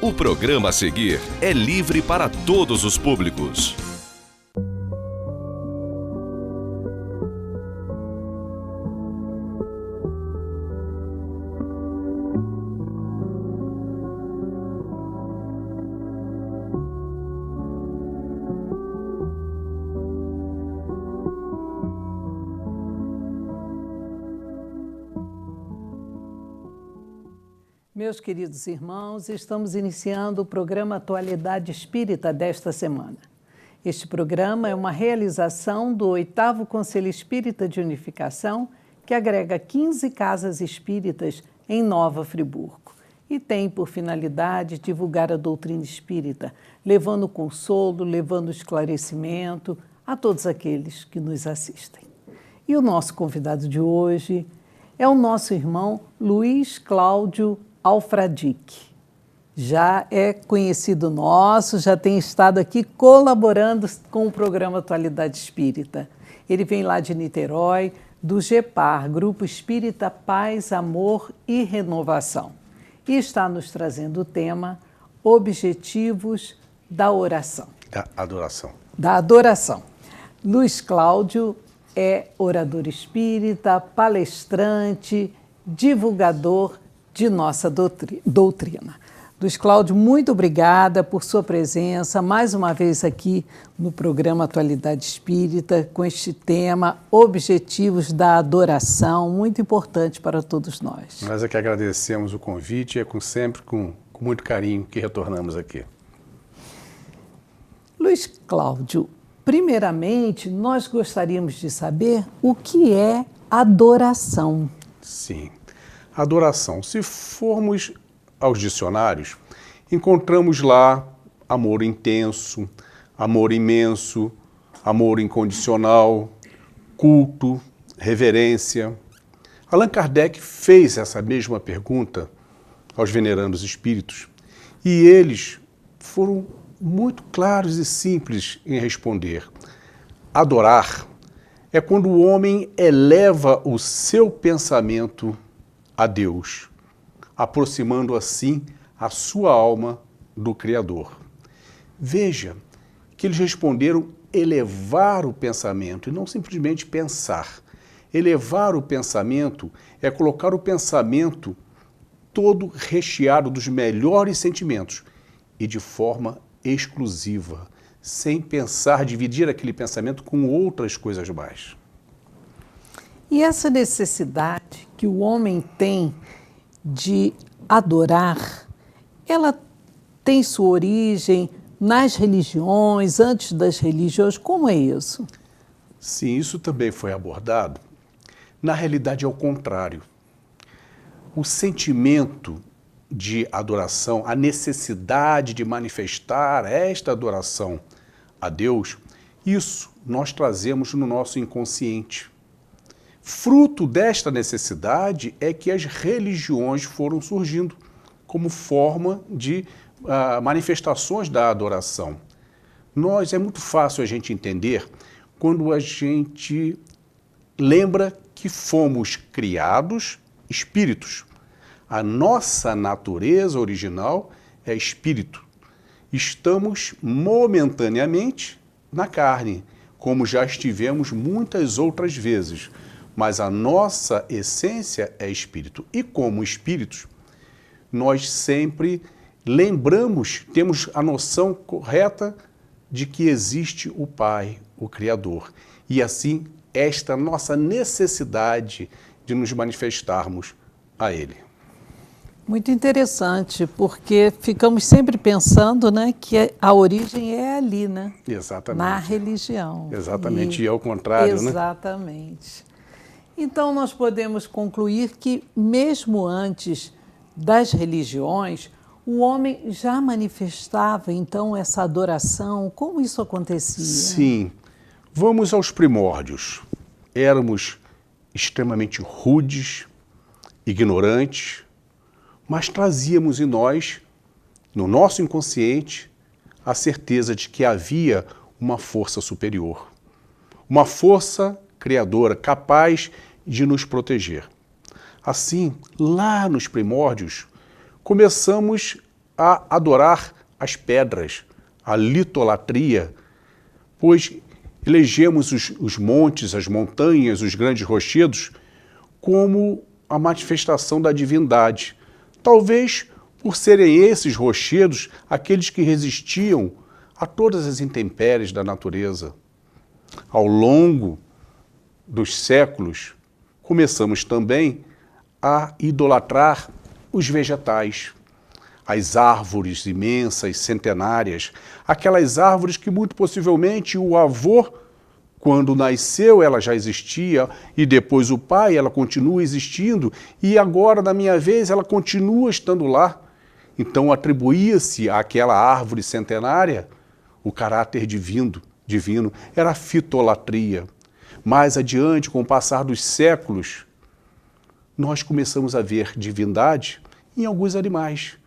O programa a seguir é livre para todos os públicos. Meus queridos irmãos, estamos iniciando o programa Atualidade Espírita desta semana. Este programa é uma realização do 8º Conselho Espírita de Unificação, que agrega 15 casas espíritas em Nova Friburgo e tem por finalidade divulgar a doutrina espírita, levando consolo, levando esclarecimento a todos aqueles que nos assistem. E o nosso convidado de hoje é o nosso irmão Luiz Cláudio Alfradique. Já é conhecido nosso, já tem estado aqui colaborando com o programa Atualidade Espírita. Ele vem lá de Niterói, do GEPAR, Grupo Espírita Paz, Amor e Renovação. E está nos trazendo o tema Objetivos da Oração. Da adoração. Da adoração. Luiz Cláudio é orador espírita, palestrante, divulgador de nossa doutrina. Luiz Cláudio, muito obrigada por sua presença mais uma vez aqui no programa Atualidade Espírita, com este tema, Objetivos da Adoração, muito importante para todos nós. Nós é que agradecemos o convite e é sempre com muito carinho que retornamos aqui. Luiz Cláudio, primeiramente, nós gostaríamos de saber o que é adoração. Sim. Adoração. Se formos aos dicionários, encontramos lá amor intenso, amor imenso, amor incondicional, culto, reverência. Allan Kardec fez essa mesma pergunta aos venerandos espíritos e eles foram muito claros e simples em responder. Adorar é quando o homem eleva o seu pensamento a Deus, aproximando assim a sua alma do Criador. Veja que eles responderam elevar o pensamento e não simplesmente pensar. Elevar o pensamento é colocar o pensamento todo recheado dos melhores sentimentos e de forma exclusiva, sem pensar, dividir aquele pensamento com outras coisas mais. E essa necessidade que o homem tem de adorar, ela tem sua origem nas religiões, antes das religiões, como é isso? Sim, isso também foi abordado. Na realidade é o contrário. O sentimento de adoração, a necessidade de manifestar esta adoração a Deus, isso nós trazemos no nosso inconsciente. Fruto desta necessidade é que as religiões foram surgindo como forma de manifestações da adoração. É muito fácil a gente entender quando a gente lembra que fomos criados espíritos. A nossa natureza original é espírito. Estamos momentaneamente na carne, como já estivemos muitas outras vezes. Mas a nossa essência é espírito. E como espíritos, nós sempre lembramos, temos a noção correta de que existe o Pai, o Criador. E assim, esta nossa necessidade de nos manifestarmos a Ele. Muito interessante, porque ficamos sempre pensando, né, que a origem é ali, né? Exatamente. Na religião. Exatamente, e ao contrário, né? Exatamente. Então, nós podemos concluir que, mesmo antes das religiões, o homem já manifestava, então, essa adoração. Como isso acontecia? Sim. Vamos aos primórdios. Éramos extremamente rudes, ignorantes, mas trazíamos em nós, no nosso inconsciente, a certeza de que havia uma força superior. Uma força criadora, capaz de nos proteger. Assim, lá nos primórdios, começamos a adorar as pedras, a litolatria, pois elegemos os montes, as montanhas, os grandes rochedos como a manifestação da divindade. Talvez por serem esses rochedos aqueles que resistiam a todas as intempéries da natureza. Ao longo dos séculos, começamos também a idolatrar os vegetais, as árvores imensas, centenárias, aquelas árvores que muito possivelmente o avô, quando nasceu, ela já existia, e depois o pai, ela continua existindo, e agora, na minha vez, ela continua estando lá. Então atribuía-se àquela árvore centenária o caráter divino, era a fitolatria. Mais adiante, com o passar dos séculos, nós começamos a ver divindade em alguns animais.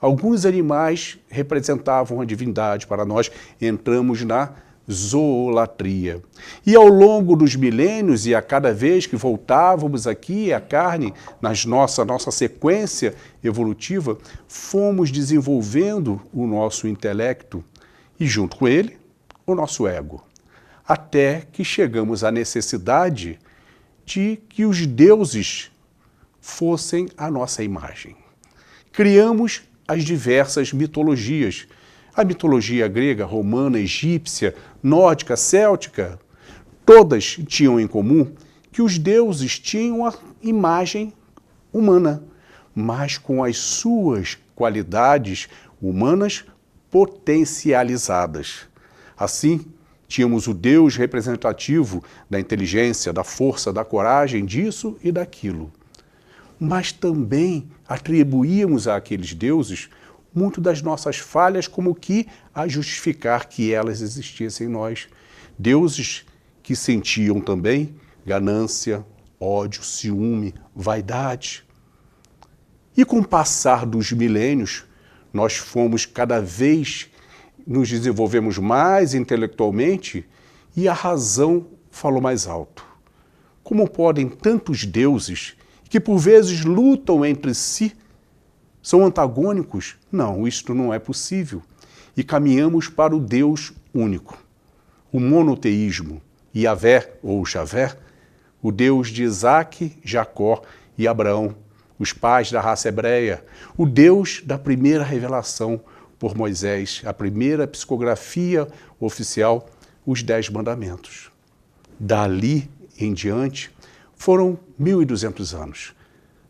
Alguns animais representavam a divindade para nós. Entramos na zoolatria. E ao longo dos milênios, e a cada vez que voltávamos aqui à carne, nossa sequência evolutiva, fomos desenvolvendo o nosso intelecto e, junto com ele, o nosso ego. Até que chegamos à necessidade de que os deuses fossem a nossa imagem. Criamos as diversas mitologias. A mitologia grega, romana, egípcia, nórdica, céltica, todas tinham em comum que os deuses tinham a imagem humana, mas com as suas qualidades humanas potencializadas. Assim, tínhamos o Deus representativo da inteligência, da força, da coragem, disso e daquilo. Mas também atribuíamos àqueles deuses muito das nossas falhas como que a justificar que elas existissem em nós. Deuses que sentiam também ganância, ódio, ciúme, vaidade. E com o passar dos milênios, nós fomos cada vez nos desenvolvemos mais intelectualmente e a razão falou mais alto. Como podem tantos deuses que por vezes lutam entre si, são antagônicos? Não, isto não é possível. E caminhamos para o Deus único, o monoteísmo, Yahvé ou Javé, o Deus de Isaac, Jacó e Abraão, os pais da raça hebreia, o Deus da primeira revelação por Moisés, a primeira psicografia oficial, os 10 mandamentos. Dali em diante, foram 1.200 anos.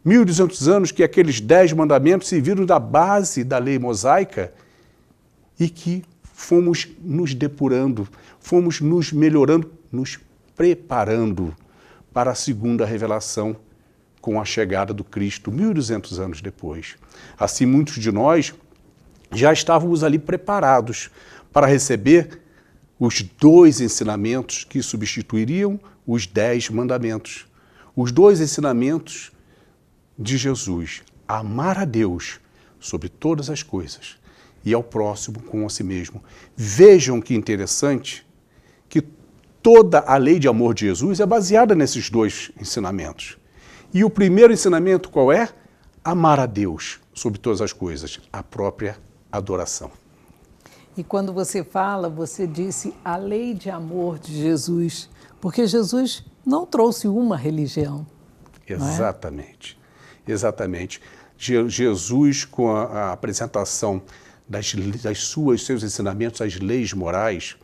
1.200 anos que aqueles 10 mandamentos serviram da base da lei mosaica e que fomos nos depurando, fomos nos melhorando, nos preparando para a segunda revelação com a chegada do Cristo, 1.200 anos depois. Assim, muitos de nós já estávamos ali preparados para receber os 2 ensinamentos que substituiriam os 10 mandamentos. Os 2 ensinamentos de Jesus: amar a Deus sobre todas as coisas e ao próximo como a si mesmo. Vejam que interessante que toda a lei de amor de Jesus é baseada nesses 2 ensinamentos. E o primeiro ensinamento qual é? Amar a Deus sobre todas as coisas, a própria adoração. E quando você fala, você disse a lei de amor de Jesus, porque Jesus não trouxe uma religião. Exatamente, exatamente. Jesus, com a apresentação seus ensinamentos, as leis morais,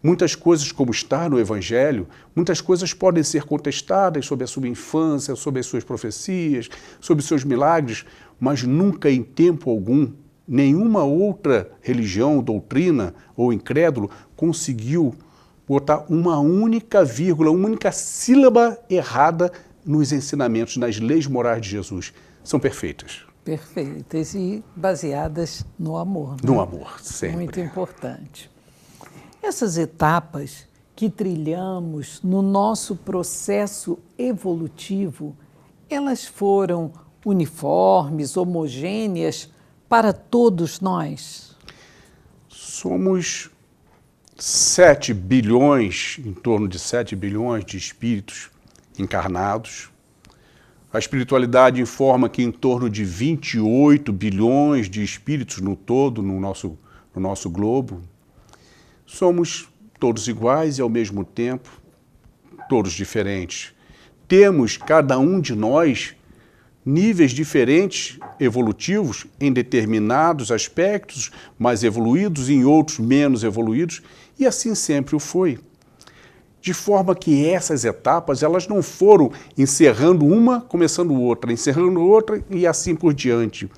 muitas coisas, como está no Evangelho, muitas coisas podem ser contestadas sobre a sua infância, sobre as suas profecias, sobre os seus milagres, mas nunca em tempo algum nenhuma outra religião, doutrina ou incrédulo conseguiu botar uma única vírgula, uma única sílaba errada nos ensinamentos, nas leis morais de Jesus. São perfeitas. Perfeitas e baseadas no amor. Né? No amor, sempre. Muito importante. Essas etapas que trilhamos no nosso processo evolutivo, elas foram uniformes, homogêneas para todos nós? Somos 7 bilhões, em torno de 7 bilhões de espíritos encarnados. A espiritualidade informa que em torno de 28 bilhões de espíritos no todo, no nosso globo. Somos todos iguais e, ao mesmo tempo, todos diferentes. Temos, cada um de nós, níveis diferentes evolutivos em determinados aspectos, mais evoluídos, em outros menos evoluídos, e assim sempre o foi. De forma que essas etapas, elas não foram encerrando uma, começando outra, encerrando outra e assim por diante.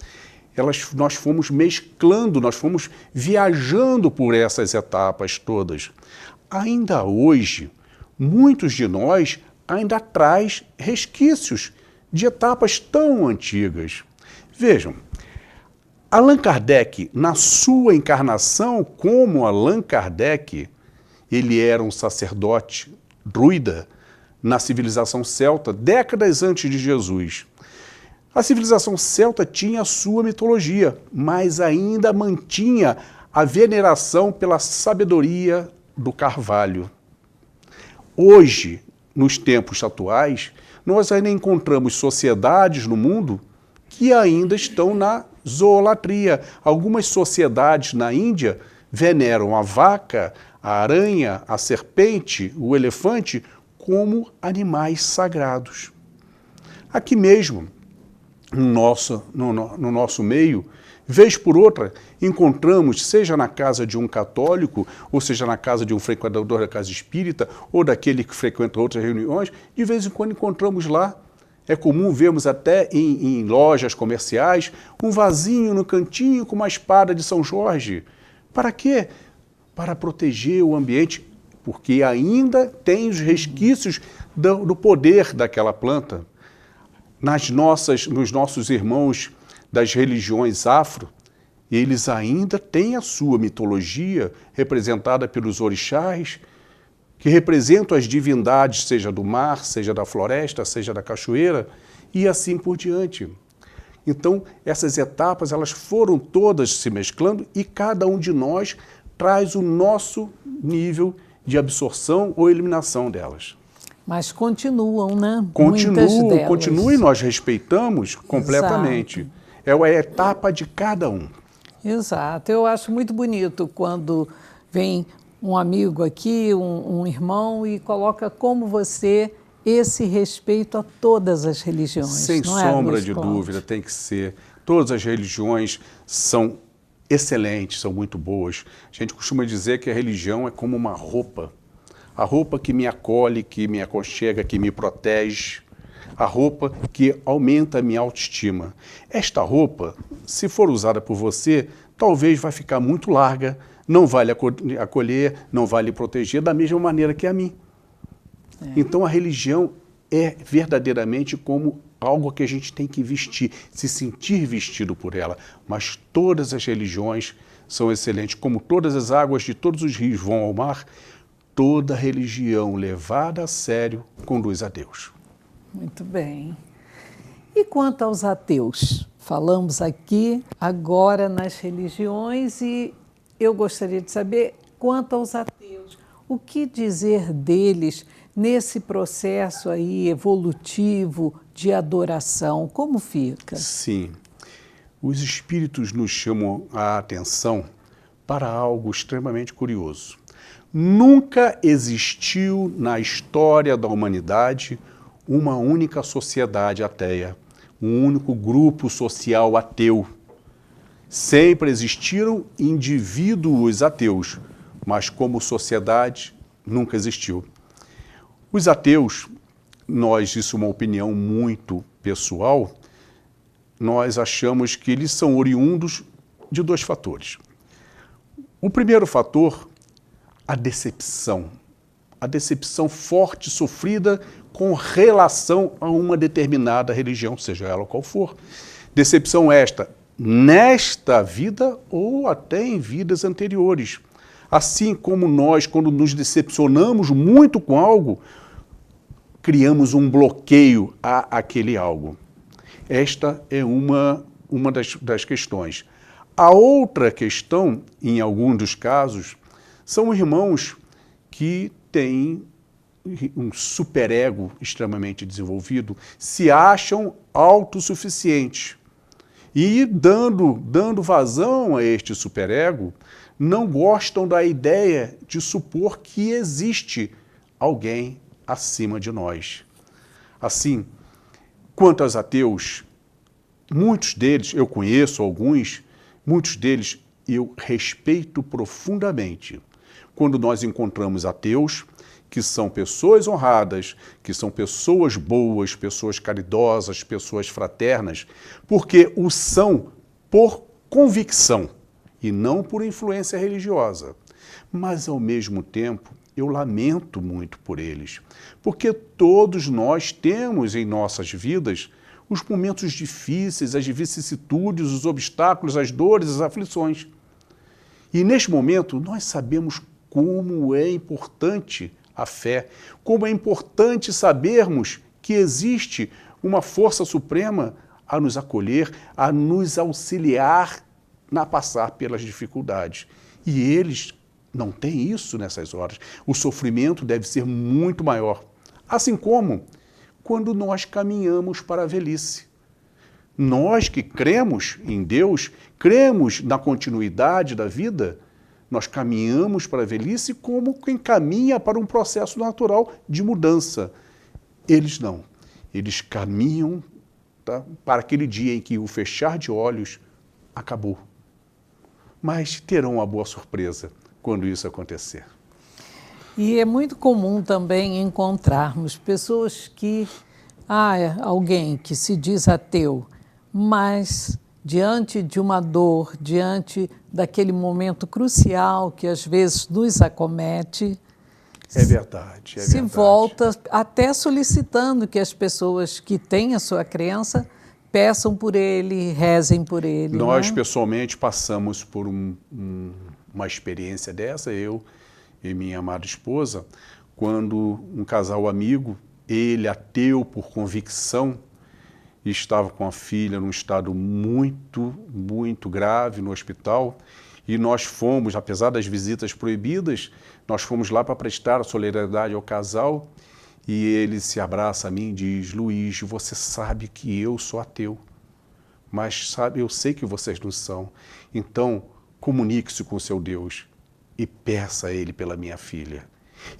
Nós fomos mesclando, nós fomos viajando por essas etapas todas. Ainda hoje, muitos de nós ainda traz resquícios de etapas tão antigas. Vejam, Allan Kardec, na sua encarnação como Allan Kardec, ele era um sacerdote druida na civilização celta, décadas antes de Jesus. A civilização celta tinha a sua mitologia, mas ainda mantinha a veneração pela sabedoria do carvalho. Hoje, nos tempos atuais, nós ainda encontramos sociedades no mundo que ainda estão na zoolatria. Algumas sociedades na Índia veneram a vaca, a aranha, a serpente, o elefante como animais sagrados. Aqui mesmo, no nosso meio, vez por outra, encontramos, seja na casa de um católico, ou seja na casa de um frequentador da casa espírita, ou daquele que frequenta outras reuniões, de vez em quando encontramos lá. É comum vermos até em lojas comerciais um vasinho no cantinho com uma espada de São Jorge. Para quê? Para proteger o ambiente, porque ainda tem os resquícios do poder daquela planta. Nos nossos irmãos das religiões afro, eles ainda têm a sua mitologia representada pelos orixás, que representam as divindades, seja do mar, seja da floresta, seja da cachoeira, e assim por diante. Então, essas etapas, elas foram todas se mesclando e cada um de nós traz o nosso nível de absorção ou eliminação delas. Mas continuam, né? Continuam e nós respeitamos completamente. Exato. É a etapa de cada um. Exato. Eu acho muito bonito quando vem um amigo aqui, um irmão, e coloca como você esse respeito a todas as religiões. Sem sombra de dúvida, tem que ser. Todas as religiões são excelentes, são muito boas. A gente costuma dizer que a religião é como uma roupa. A roupa que me acolhe, que me aconchega, que me protege. A roupa que aumenta a minha autoestima. Esta roupa, se for usada por você, talvez vai ficar muito larga, não vai lhe acolher, não vai lhe proteger da mesma maneira que a mim. Então a religião é verdadeiramente como algo que a gente tem que vestir, se sentir vestido por ela. Mas todas as religiões são excelentes, como todas as águas de todos os rios vão ao mar, toda religião levada a sério conduz a Deus. Muito bem. E quanto aos ateus? Falamos aqui agora nas religiões e eu gostaria de saber, quanto aos ateus, o que dizer deles nesse processo aí evolutivo de adoração? Como fica? Sim. Os espíritos nos chamam a atenção para algo extremamente curioso. Nunca existiu na história da humanidade uma única sociedade ateia, um único grupo social ateu. Sempre existiram indivíduos ateus, mas como sociedade nunca existiu. Os ateus, isso é uma opinião muito pessoal, nós achamos que eles são oriundos de dois fatores. O primeiro fator, a decepção forte sofrida com relação a uma determinada religião, seja ela qual for. Decepção esta nesta vida ou até em vidas anteriores. Assim como nós, quando nos decepcionamos muito com algo, criamos um bloqueio a aquele algo. Esta é uma das questões. A outra questão, em alguns dos casos, são irmãos que têm um superego extremamente desenvolvido, se acham autossuficientes. E dando vazão a este superego, não gostam da ideia de supor que existe alguém acima de nós. Assim, quanto aos ateus, muitos deles, eu conheço alguns, muitos deles eu respeito profundamente. Quando nós encontramos ateus, que são pessoas honradas, que são pessoas boas, pessoas caridosas, pessoas fraternas, porque o são por convicção e não por influência religiosa. Mas, ao mesmo tempo, eu lamento muito por eles, porque todos nós temos em nossas vidas os momentos difíceis, as vicissitudes, os obstáculos, as dores, as aflições. E, neste momento, nós sabemos como é importante a fé, como é importante sabermos que existe uma força suprema a nos acolher, a nos auxiliar a passar pelas dificuldades. E eles não têm isso nessas horas. O sofrimento deve ser muito maior. Assim como quando nós caminhamos para a velhice. Nós que cremos em Deus, cremos na continuidade da vida, nós caminhamos para a velhice como quem caminha para um processo natural de mudança. Eles não. Eles caminham, tá, para aquele dia em que o fechar de olhos acabou. Mas terão uma boa surpresa quando isso acontecer. E é muito comum também encontrarmos pessoas que, alguém que se diz ateu, mas diante de uma dor, diante daquele momento crucial que às vezes nos acomete, é verdade. Se volta até solicitando que as pessoas que têm a sua crença peçam por ele, rezem por ele. Nós, né? pessoalmente, passamos por uma experiência dessa, eu e minha amada esposa, quando um casal amigo, ele ateu por convicção, estava com a filha num estado muito, muito grave no hospital, e nós fomos, apesar das visitas proibidas, nós fomos lá para prestar a solidariedade ao casal, e ele se abraça a mim e diz: Luiz, você sabe que eu sou ateu, mas sabe, eu sei que vocês não são, então comunique-se com o seu Deus e peça a ele pela minha filha.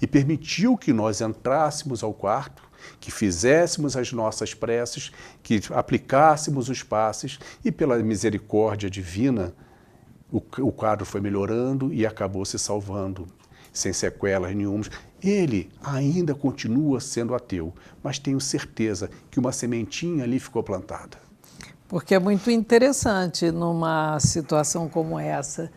E permitiu que nós entrássemos ao quarto, que fizéssemos as nossas preces, que aplicássemos os passes, e pela misericórdia divina, o quadro foi melhorando e acabou se salvando, sem sequelas nenhumas. Ele ainda continua sendo ateu, mas tenho certeza que uma sementinha ali ficou plantada. Porque é muito interessante numa situação como essa.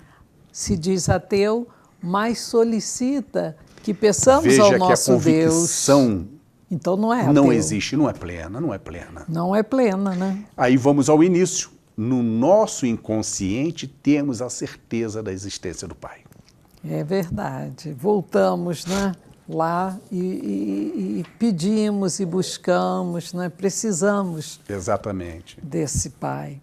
Se diz ateu, mas solicita que peçamos Veja ao que nosso a convicção Deus. Então não é ateu. não existe, não é plena, não é plena. Não é plena, né? Aí vamos ao início. No nosso inconsciente temos a certeza da existência do Pai. É verdade. Voltamos, né, lá e pedimos e buscamos, né, precisamos Exatamente. desse Pai.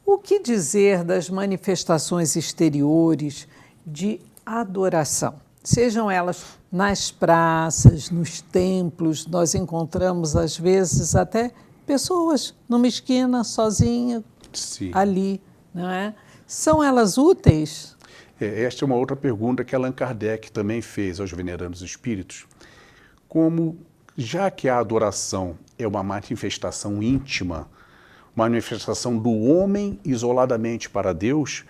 O que dizer das manifestações exteriores de adoração? Sejam elas nas praças, nos templos, nós encontramos às vezes até pessoas numa esquina, sozinha, Sim. ali, não é? São elas úteis? Esta é uma outra pergunta que Allan Kardec também fez aos venerandos espíritos. Como, já que a adoração é uma manifestação íntima, uma manifestação do homem isoladamente para Deus,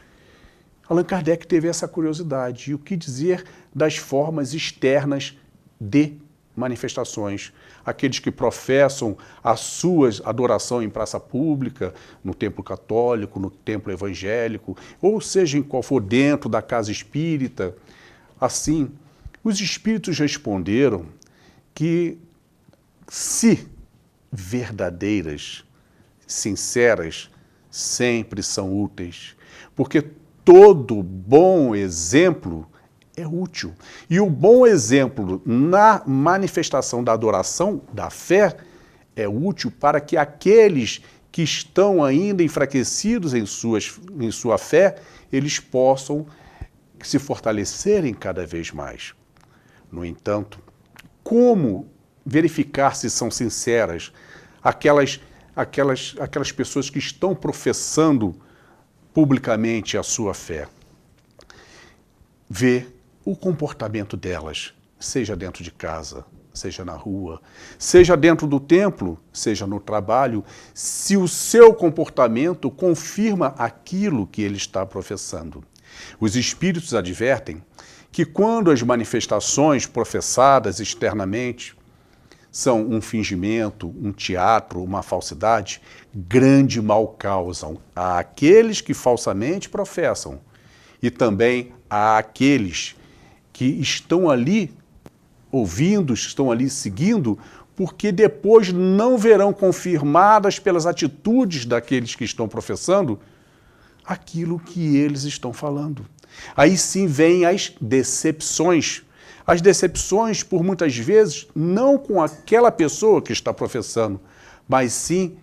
Allan Kardec teve essa curiosidade. E o que dizer das formas externas de manifestações? Aqueles que professam a sua adoração em praça pública, no templo católico, no templo evangélico, ou seja, em qual for dentro da casa espírita. Assim, os espíritos responderam que, se verdadeiras, sinceras, sempre são úteis, porque todo bom exemplo é útil. E o bom exemplo na manifestação da adoração, da fé, é útil para que aqueles que estão ainda enfraquecidos em sua fé, eles possam se fortalecerem cada vez mais. No entanto, como verificar se são sinceras aquelas pessoas que estão professando publicamente a sua fé? Ver o comportamento delas, seja dentro de casa, seja na rua, seja dentro do templo, seja no trabalho, se o seu comportamento confirma aquilo que ele está professando. Os espíritos advertem que quando as manifestações professadas externamente são um fingimento, um teatro, uma falsidade, grande mal causam àqueles que falsamente professam e também àqueles que estão ali ouvindo, estão ali seguindo, porque depois não verão confirmadas pelas atitudes daqueles que estão professando aquilo que eles estão falando. Aí sim vêm as decepções. As decepções, por muitas vezes, não com aquela pessoa que está professando, mas sim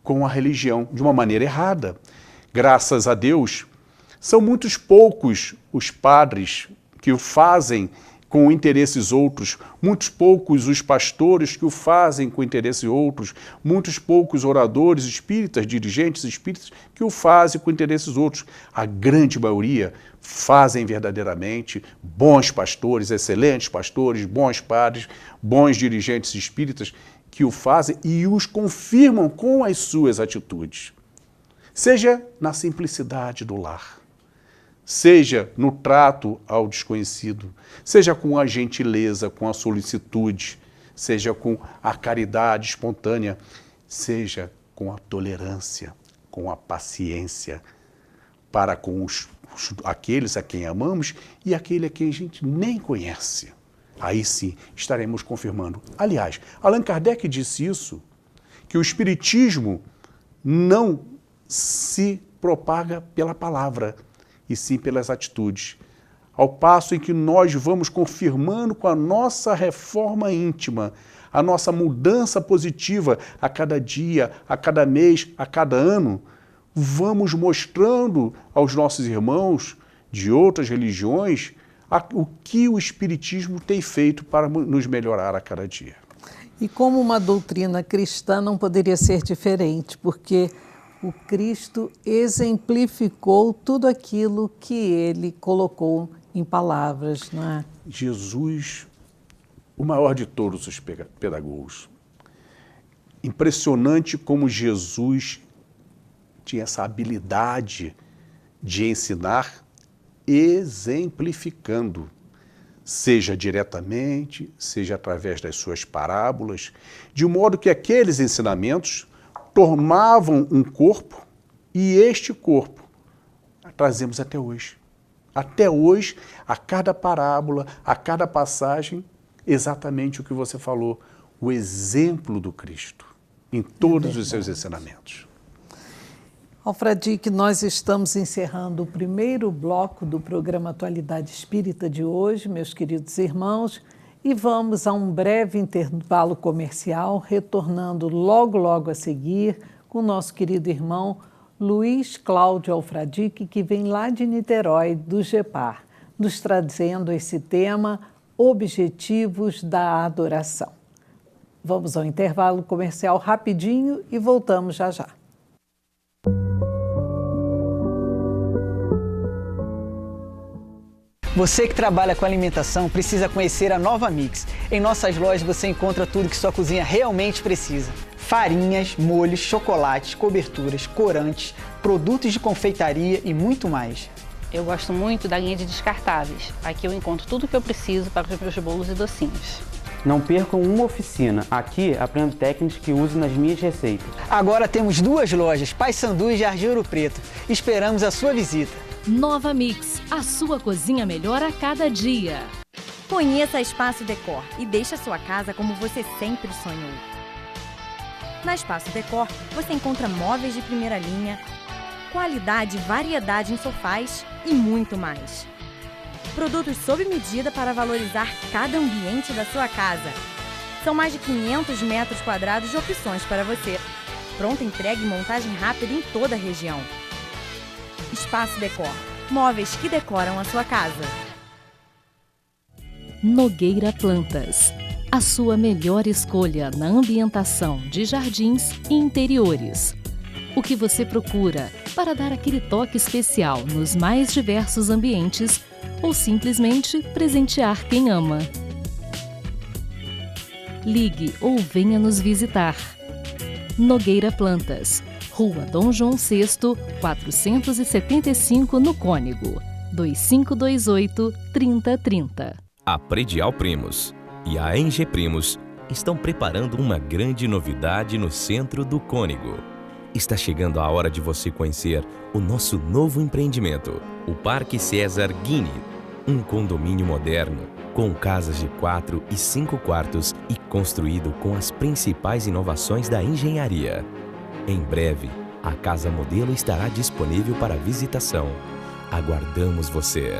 com a religião, de uma maneira errada. Graças a Deus, são muitos poucos os padres que o fazem com interesses outros, muitos poucos os pastores que o fazem com interesses outros, muitos poucos oradores espíritas, dirigentes espíritas que o fazem com interesses outros. A grande maioria fazem verdadeiramente bons pastores, excelentes pastores, bons padres, bons dirigentes espíritas que o fazem e os confirmam com as suas atitudes. Seja na simplicidade do lar, seja no trato ao desconhecido, seja com a gentileza, com a solicitude, seja com a caridade espontânea, seja com a tolerância, com a paciência para com aqueles a quem amamos e aquele a quem a gente nem conhece. Aí sim estaremos confirmando. Aliás, Allan Kardec disse isso, que o Espiritismo não se propaga pela palavra, e sim pelas atitudes. Ao passo em que nós vamos confirmando com a nossa reforma íntima, a nossa mudança positiva a cada dia, a cada mês, a cada ano, vamos mostrando aos nossos irmãos de outras religiões o que o Espiritismo tem feito para nos melhorar a cada dia. E como uma doutrina cristã não poderia ser diferente, porque o Cristo exemplificou tudo aquilo que ele colocou em palavras, não é? Jesus, o maior de todos os pedagogos. Impressionante como Jesus tinha essa habilidade de ensinar exemplificando, seja diretamente, seja através das suas parábolas, de modo que aqueles ensinamentos tomavam um corpo e este corpo trazemos até hoje. Até hoje, a cada parábola, a cada passagem, exatamente o que você falou, o exemplo do Cristo em todos os seus ensinamentos. Alfradique, nós estamos encerrando o primeiro bloco do programa Atualidade Espírita de hoje, meus queridos irmãos, e vamos a um breve intervalo comercial, retornando logo a seguir com o nosso querido irmão Luiz Cláudio Alfradique, que vem lá de Niterói, do GEPAR, nos trazendo esse tema, Objetivos da Adoração. Vamos ao intervalo comercial rapidinho e voltamos já. Você que trabalha com alimentação precisa conhecer a Nova Mix. Em nossas lojas você encontra tudo que sua cozinha realmente precisa. Farinhas, molhos, chocolates, coberturas, corantes, produtos de confeitaria e muito mais. Eu gosto muito da linha de descartáveis. Aqui eu encontro tudo o que eu preciso para os meus bolos e docinhos. Não percam uma oficina. Aqui aprendo técnicas que uso nas minhas receitas. Agora temos 2 lojas, Paissandu e Jardim Ouro Preto. Esperamos a sua visita. Nova Mix, a sua cozinha melhor a cada dia. Conheça a Espaço Decor e deixe a sua casa como você sempre sonhou. Na Espaço Decor, você encontra móveis de primeira linha, qualidade e variedade em sofás e muito mais. Produtos sob medida para valorizar cada ambiente da sua casa. São mais de 500 metros quadrados de opções para você. Pronta entrega e montagem rápida em toda a região. Espaço Decor, móveis que decoram a sua casa. Nogueira Plantas. a sua melhor escolha na ambientação de jardins e interiores. O que você procura para dar aquele toque especial nos mais diversos ambientes ou simplesmente presentear quem ama. Ligue ou venha nos visitar. Nogueira Plantas, Rua Dom João VI, 475, no Cônego, 2528-3030. A Predial Primos e a NG Primos estão preparando uma grande novidade no centro do Cônego. Está chegando a hora de você conhecer o nosso novo empreendimento, o Parque César Guini, um condomínio moderno, com casas de 4 e 5 quartos e construído com as principais inovações da engenharia. Em breve, a casa modelo estará disponível para visitação. Aguardamos você!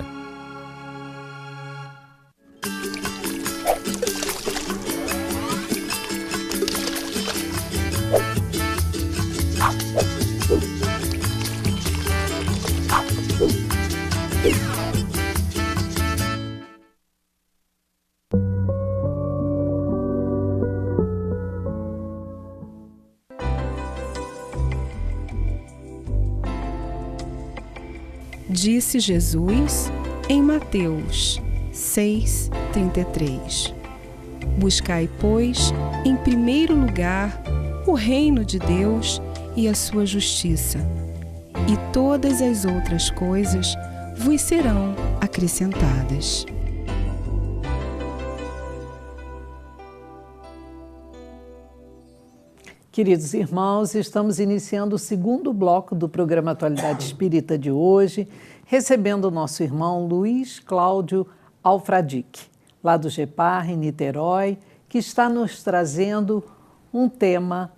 Disse Jesus em Mateus 6:33: Buscai, pois, em primeiro lugar o reino de Deus e a sua justiça, e todas as outras coisas vos serão acrescentadas. Queridos irmãos, estamos iniciando o segundo bloco do programa Atualidade Espírita de hoje, recebendo o nosso irmão Luiz Cláudio Alfradique, lá do GEPAR, em Niterói, que está nos trazendo um tema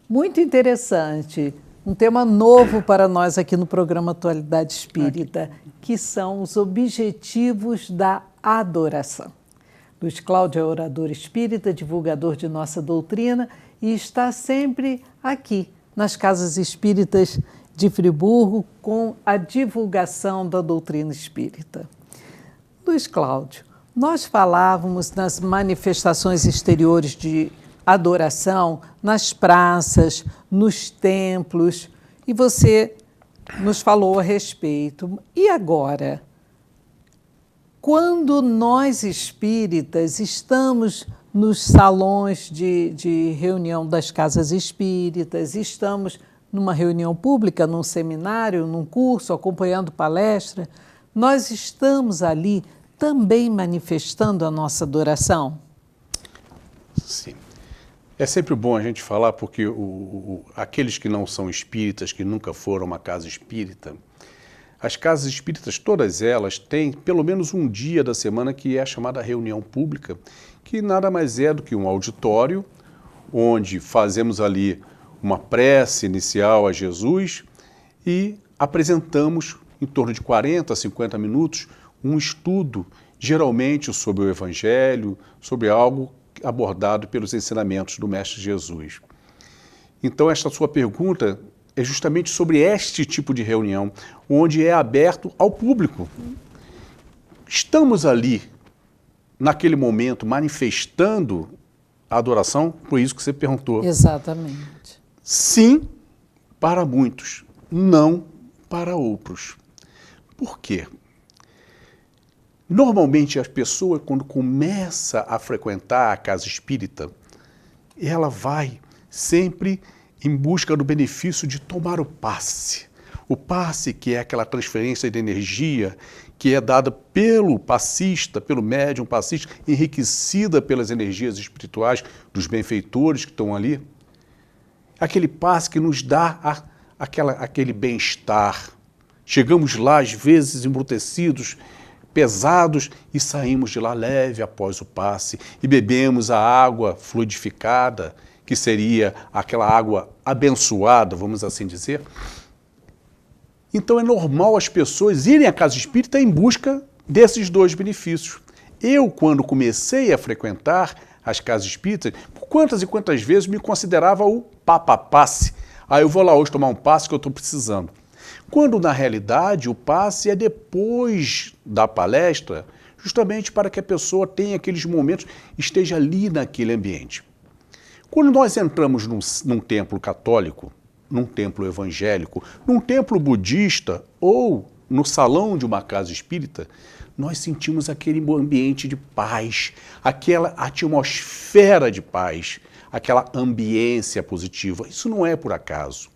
muito interessante, um tema novo para nós aqui no programa Atualidade Espírita, que são os objetivos da adoração. Luiz Cláudio é orador espírita, divulgador de nossa doutrina e está sempre aqui nas casas espíritas de Friburgo com a divulgação da doutrina espírita. Luiz Cláudio, nós falávamos nas manifestações exteriores de adoração, nas praças, nos templos, e você nos falou a respeito. E agora? Quando nós espíritas estamos nos salões de reunião das casas espíritas, estamos numa reunião pública, num seminário, num curso, acompanhando palestra, nós estamos ali também manifestando a nossa adoração? Sim. É sempre bom a gente falar porque aqueles que não são espíritas, que nunca foram a uma casa espírita, as casas espíritas, todas elas, têm pelo menos um dia da semana que é a chamada reunião pública, que nada mais é do que um auditório, onde fazemos ali uma prece inicial a Jesus e apresentamos, em torno de 40 a 50 minutos, um estudo, geralmente sobre o Evangelho, sobre algo abordado pelos ensinamentos do Mestre Jesus. Então, esta sua pergunta é justamente sobre este tipo de reunião, onde é aberto ao público. Estamos ali, naquele momento, manifestando a adoração, por isso que você perguntou. Exatamente. Sim, para muitos, não para outros. Por quê? Normalmente, as pessoas, quando começa a frequentar a casa espírita, ela vai sempre em busca do benefício de tomar o passe. O passe, que é aquela transferência de energia que é dada pelo passista, pelo médium passista, enriquecida pelas energias espirituais dos benfeitores que estão ali. Aquele passe que nos dá aquele bem-estar. Chegamos lá, às vezes, embrutecidos, pesados, e saímos de lá leve após o passe e bebemos a água fluidificada, que seria aquela água abençoada, vamos assim dizer. Então é normal as pessoas irem à casa espírita em busca desses dois benefícios. Eu, quando comecei a frequentar as casas espíritas, por quantas e quantas vezes me considerava o papa-passe. Eu vou lá hoje tomar um passe que eu estou precisando. Quando, na realidade, o passe é depois da palestra, justamente para que a pessoa tenha aqueles momentos, esteja ali naquele ambiente. Quando nós entramos num templo católico, num templo evangélico, num templo budista ou no salão de uma casa espírita, nós sentimos aquele ambiente de paz, aquela atmosfera de paz, aquela ambiência positiva. Isso não é por acaso.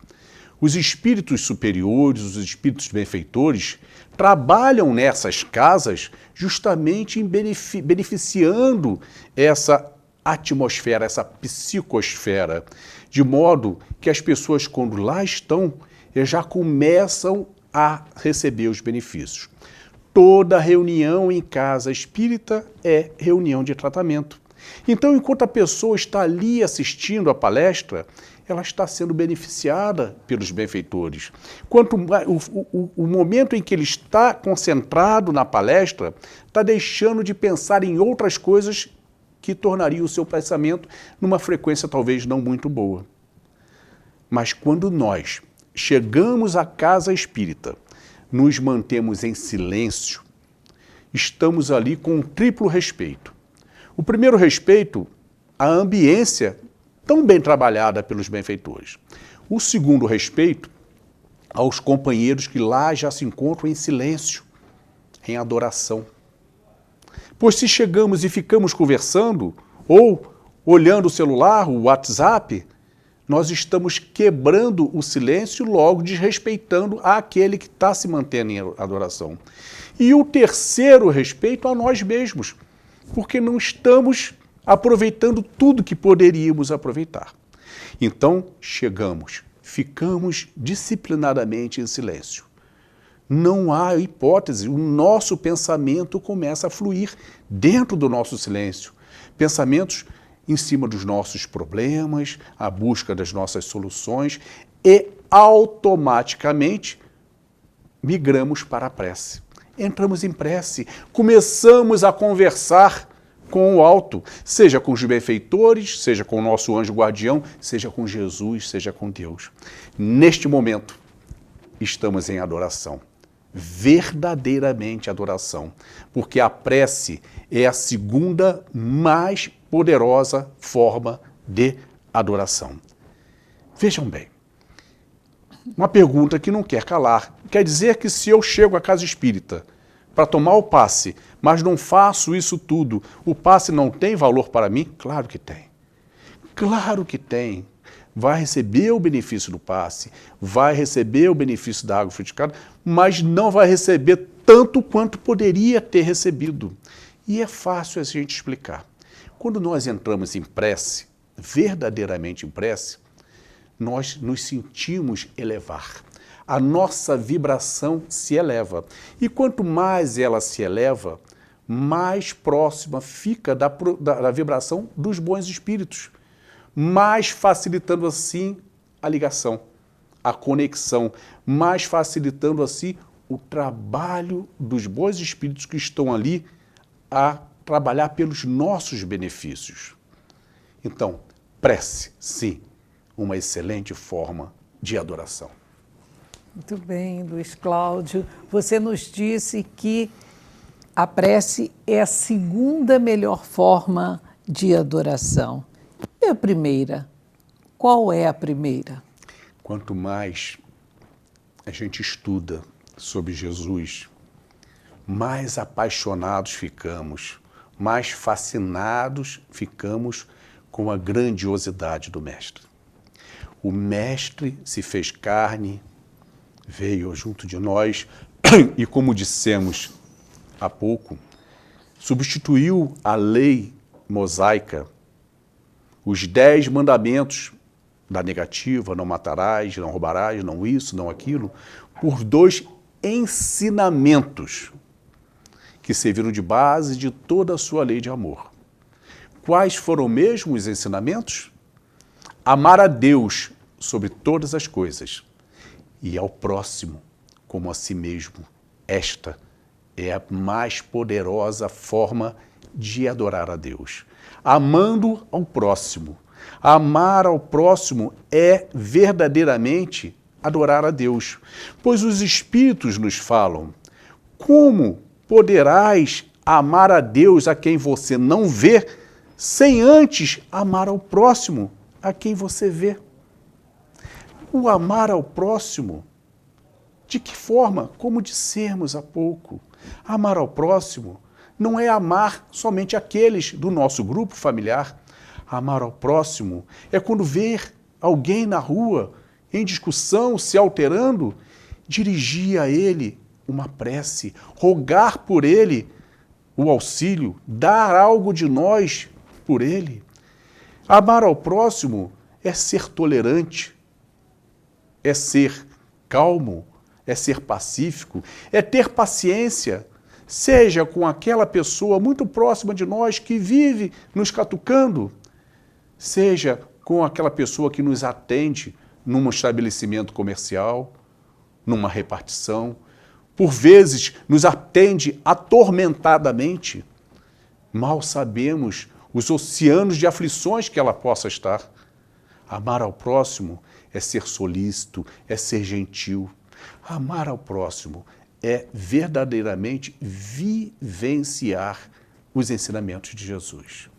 Os espíritos superiores, os espíritos benfeitores, trabalham nessas casas justamente beneficiando essa atmosfera, essa psicosfera, de modo que as pessoas, quando lá estão, já começam a receber os benefícios. Toda reunião em casa espírita é reunião de tratamento. Então, enquanto a pessoa está ali assistindo a palestra, ela está sendo beneficiada pelos benfeitores. Quanto o momento em que ele está concentrado na palestra, está deixando de pensar em outras coisas que tornariam o seu pensamento numa frequência talvez não muito boa. Mas quando nós chegamos à casa espírita, nos mantemos em silêncio, estamos ali com um triplo respeito. O primeiro respeito, a ambiência tão bem trabalhada pelos benfeitores. O segundo respeito, aos companheiros que lá já se encontram em silêncio, em adoração. Pois se chegamos e ficamos conversando, ou olhando o celular, o WhatsApp, nós estamos quebrando o silêncio, logo desrespeitando aquele que está se mantendo em adoração. E o terceiro respeito a nós mesmos, porque não estamos aproveitando tudo que poderíamos aproveitar. Então, ficamos disciplinadamente em silêncio. Não há hipótese, o nosso pensamento começa a fluir dentro do nosso silêncio. Pensamentos em cima dos nossos problemas, a busca das nossas soluções e automaticamente migramos para a prece. Entramos em prece, começamos a conversar com o alto, seja com os benfeitores, seja com o nosso anjo guardião, seja com Jesus, seja com Deus. Neste momento, estamos em adoração, verdadeiramente adoração, porque a prece é a segunda mais poderosa forma de adoração. Vejam bem, uma pergunta que não quer calar. Quer dizer que se eu chego à casa espírita para tomar o passe, mas não faço isso tudo, o passe não tem valor para mim? Claro que tem. Claro que tem. Vai receber o benefício do passe, vai receber o benefício da água frutificada, mas não vai receber tanto quanto poderia ter recebido. E é fácil a gente explicar. Quando nós entramos em prece, verdadeiramente em prece, nós nos sentimos elevar. A nossa vibração se eleva. E quanto mais ela se eleva, mais próxima fica da vibração dos bons espíritos, mais facilitando assim a ligação, a conexão, mais facilitando assim o trabalho dos bons espíritos que estão ali a trabalhar pelos nossos benefícios. Então, prece, sim, uma excelente forma de adoração. Muito bem, Luiz Cláudio. Você nos disse que a prece é a segunda melhor forma de adoração. E a primeira? Qual é a primeira? Quanto mais a gente estuda sobre Jesus, mais apaixonados ficamos, mais fascinados ficamos com a grandiosidade do Mestre. O Mestre se fez carne, veio junto de nós e, como dissemos há pouco, substituiu a lei mosaica, os 10 mandamentos da negativa, não matarás, não roubarás, não isso, não aquilo, por 2 ensinamentos que serviram de base de toda a sua lei de amor. Quais foram mesmo os ensinamentos? Amar a Deus sobre todas as coisas e ao próximo como a si mesmo. Esta é a mais poderosa forma de adorar a Deus. Amando ao próximo. Amar ao próximo é verdadeiramente adorar a Deus. Pois os Espíritos nos falam: como poderás amar a Deus a quem você não vê, sem antes amar ao próximo a quem você vê. O amar ao próximo, de que forma? Como dissemos há pouco, amar ao próximo não é amar somente aqueles do nosso grupo familiar. Amar ao próximo é quando ver alguém na rua, em discussão, se alterando, dirigir a ele uma prece, rogar por ele o auxílio, dar algo de nós por ele. Amar ao próximo é ser tolerante, é ser calmo, é ser pacífico, é ter paciência, seja com aquela pessoa muito próxima de nós que vive nos catucando, seja com aquela pessoa que nos atende num estabelecimento comercial, numa repartição, por vezes nos atende atormentadamente. Mal sabemos os oceanos de aflições que ela possa estar. Amar ao próximo é ser solícito, é ser gentil. Amar ao próximo é verdadeiramente vivenciar os ensinamentos de Jesus.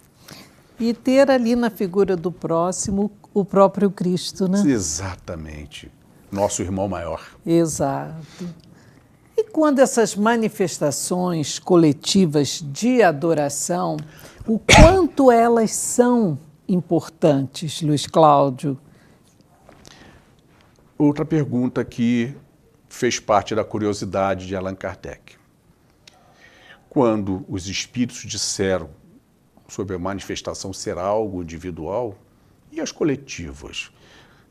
E ter ali na figura do próximo o próprio Cristo, né? Exatamente. Nosso irmão maior. Exato. E quando essas manifestações coletivas de adoração, o quanto elas são importantes, Luiz Cláudio? Outra pergunta que fez parte da curiosidade de Allan Kardec. Quando os espíritos disseram sobre a manifestação ser algo individual, e as coletivas?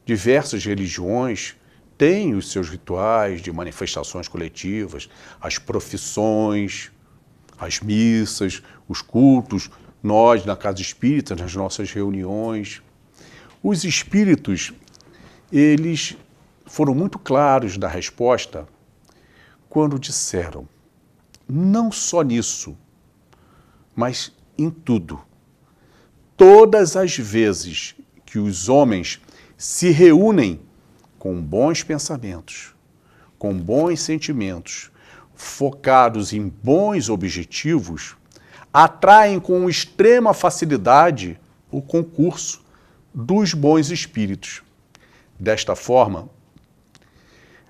Diversas religiões têm os seus rituais de manifestações coletivas, as profissões, as missas, os cultos, nós na Casa Espírita, nas nossas reuniões. Os espíritos, eles foram muito claros na resposta quando disseram, não só nisso, mas em tudo. Todas as vezes que os homens se reúnem com bons pensamentos, com bons sentimentos, focados em bons objetivos, atraem com extrema facilidade o concurso dos bons espíritos. Desta forma,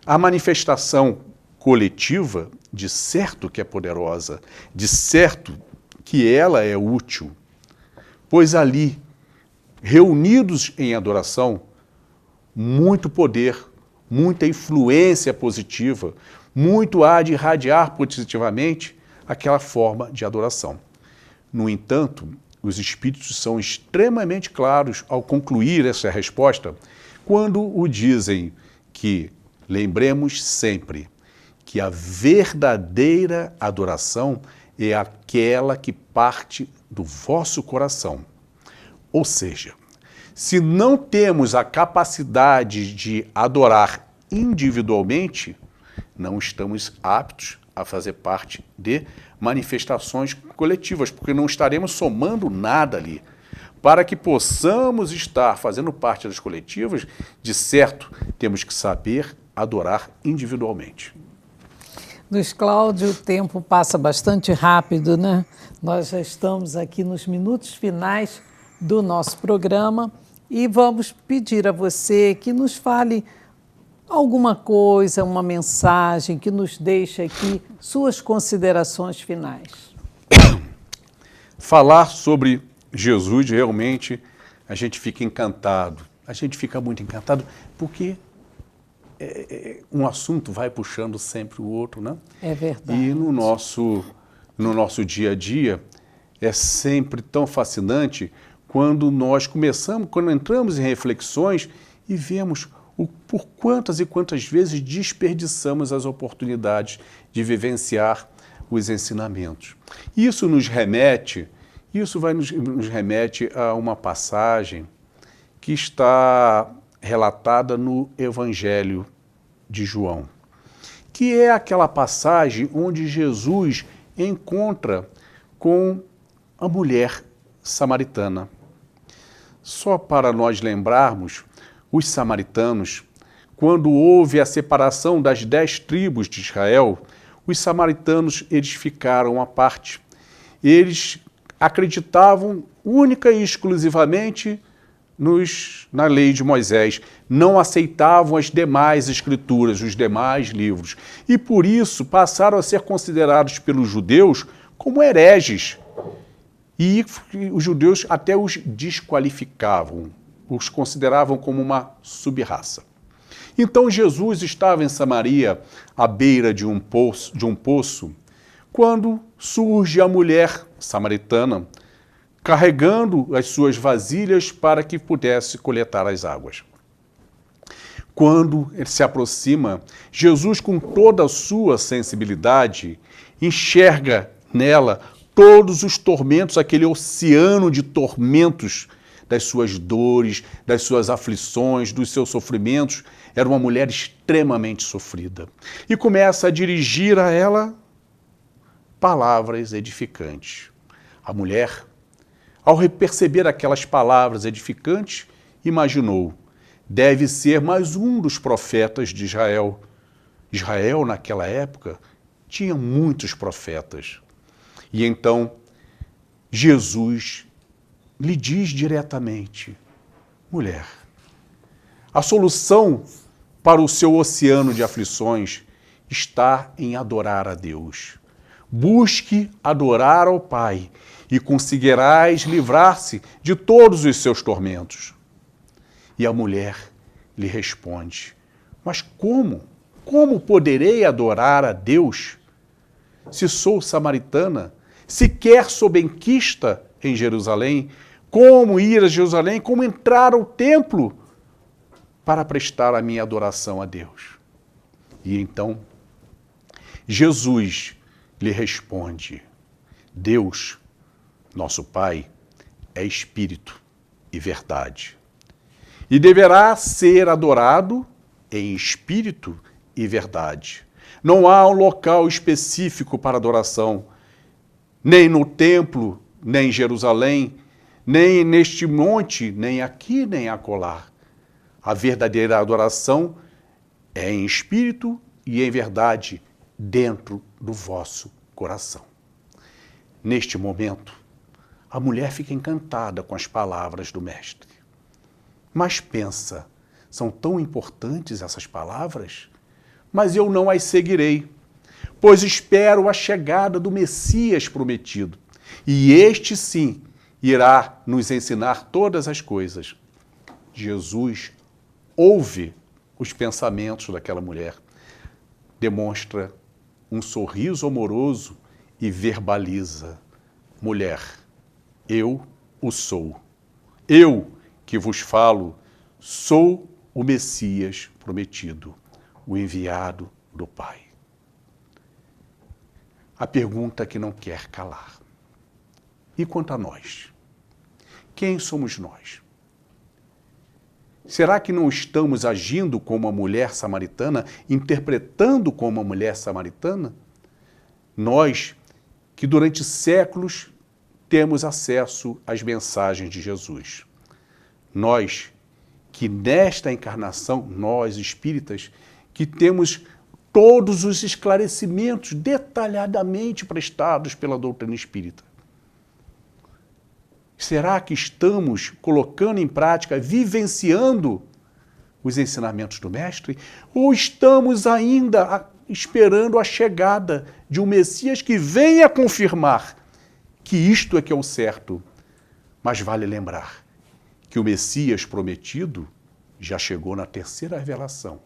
a manifestação coletiva, de certo que é poderosa, de certo que ela é útil, pois ali, reunidos em adoração, muito poder, muita influência positiva, muito há de irradiar positivamente aquela forma de adoração. No entanto, os espíritos são extremamente claros ao concluir essa resposta, quando o dizem que lembremos sempre que a verdadeira adoração é aquela que parte do vosso coração. Ou seja, se não temos a capacidade de adorar individualmente, não estamos aptos a fazer parte de manifestações coletivas, porque não estaremos somando nada ali. Para que possamos estar fazendo parte das coletivas, de certo, temos que saber adorar individualmente. Luiz Cláudio, o tempo passa bastante rápido, né? Nós já estamos aqui nos minutos finais do nosso programa e vamos pedir a você que nos fale alguma coisa, uma mensagem que nos deixe aqui suas considerações finais. Falar sobre Jesus, realmente, a gente fica encantado. A gente fica muito encantado porque um assunto vai puxando sempre o outro, né? É verdade. E no nosso dia a dia é sempre tão fascinante quando nós quando entramos em reflexões e vemos por quantas e quantas vezes desperdiçamos as oportunidades de vivenciar os ensinamentos. Isso nos remete a uma passagem que está relatada no Evangelho de João, que é aquela passagem onde Jesus encontra com a mulher samaritana. Só para nós lembrarmos, os samaritanos, quando houve a separação das 10 tribos de Israel, os samaritanos eles ficaram à parte eles acreditavam única e exclusivamente na lei de Moisés, não aceitavam as demais escrituras, os demais livros, e por isso passaram a ser considerados pelos judeus como hereges, e os judeus até os desqualificavam, os consideravam como uma sub-raça. Então Jesus estava em Samaria, à beira de um poço, quando surge a mulher samaritana, carregando as suas vasilhas para que pudesse coletar as águas. Quando ele se aproxima, Jesus, com toda a sua sensibilidade, enxerga nela todos os tormentos, aquele oceano de tormentos das suas dores, das suas aflições, dos seus sofrimentos. Era uma mulher extremamente sofrida. E começa a dirigir a ela palavras edificantes. A mulher, ao perceber aquelas palavras edificantes, imaginou: deve ser mais um dos profetas de Israel. Israel, naquela época, tinha muitos profetas. E então, Jesus lhe diz diretamente: mulher, a solução para o seu oceano de aflições está em adorar a Deus. Busque adorar ao Pai e conseguirás livrar-se de todos os seus tormentos. E a mulher lhe responde: mas como? Como poderei adorar a Deus se sou samaritana, sequer sou benquista em Jerusalém? Como ir a Jerusalém? Como entrar ao templo para prestar a minha adoração a Deus? E então Jesus lhe responde: Deus, nosso Pai, é Espírito e verdade, e deverá ser adorado em espírito e verdade. Não há um local específico para adoração, nem no templo, nem em Jerusalém, nem neste monte, nem aqui, nem acolá. A verdadeira adoração é em espírito e em verdade, dentro do vosso coração. Neste momento, a mulher fica encantada com as palavras do Mestre. Mas pensa: são tão importantes essas palavras? Mas eu não as seguirei, pois espero a chegada do Messias prometido. E este sim irá nos ensinar todas as coisas. Jesus ouve os pensamentos daquela mulher, demonstra um sorriso amoroso e verbaliza: mulher, eu o sou. Eu que vos falo, sou o Messias prometido, o enviado do Pai. A pergunta que não quer calar: e quanto a nós? Quem somos nós? Será que não estamos agindo como a mulher samaritana, interpretando como a mulher samaritana? Nós, que durante séculos temos acesso às mensagens de Jesus. Nós, que nesta encarnação, nós espíritas, que temos todos os esclarecimentos detalhadamente prestados pela doutrina espírita. Será que estamos colocando em prática, vivenciando os ensinamentos do Mestre? Ou estamos ainda esperando a chegada de um Messias que venha confirmar que isto é que é o certo? Mas vale lembrar que o Messias prometido já chegou na terceira revelação,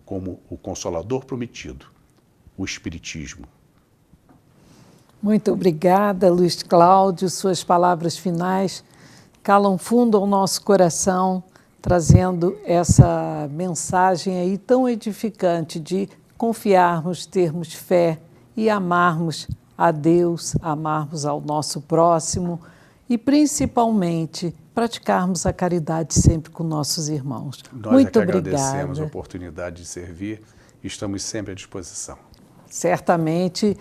como o Consolador prometido, o Espiritismo. Muito obrigada, Luiz Cláudio. Suas palavras finais calam fundo ao nosso coração, trazendo essa mensagem aí tão edificante de confiarmos, termos fé e amarmos a Deus, amarmos ao nosso próximo e, principalmente, praticarmos a caridade sempre com nossos irmãos. Muito obrigada. Agradecemos a oportunidade de servir e estamos sempre à disposição. Certamente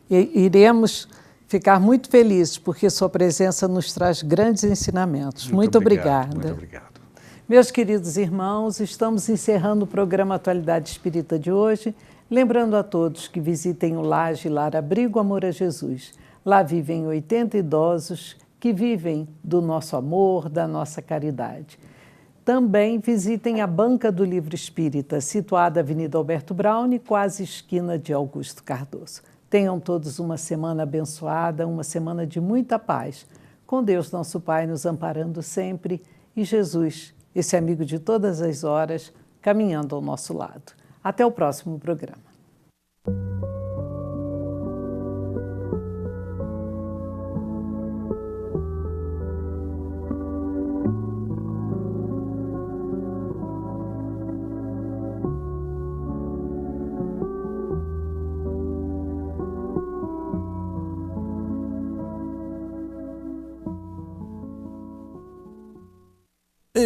iremos ficar muito felizes, porque sua presença nos traz grandes ensinamentos. Muito obrigada. Muito obrigado. Meus queridos irmãos, estamos encerrando o programa Atualidade Espírita de hoje, lembrando a todos que visitem o Laje Lar Abrigo Amor a Jesus. Lá vivem 80 idosos que vivem do nosso amor, da nossa caridade. Também visitem a Banca do Livro Espírita, situada na Avenida Alberto Braune, quase esquina de Augusto Cardoso. Tenham todos uma semana abençoada, uma semana de muita paz, com Deus nosso Pai nos amparando sempre e Jesus, esse amigo de todas as horas, caminhando ao nosso lado. Até o próximo programa.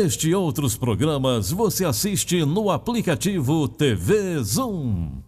Este e outros programas você assiste no aplicativo TV Zoom.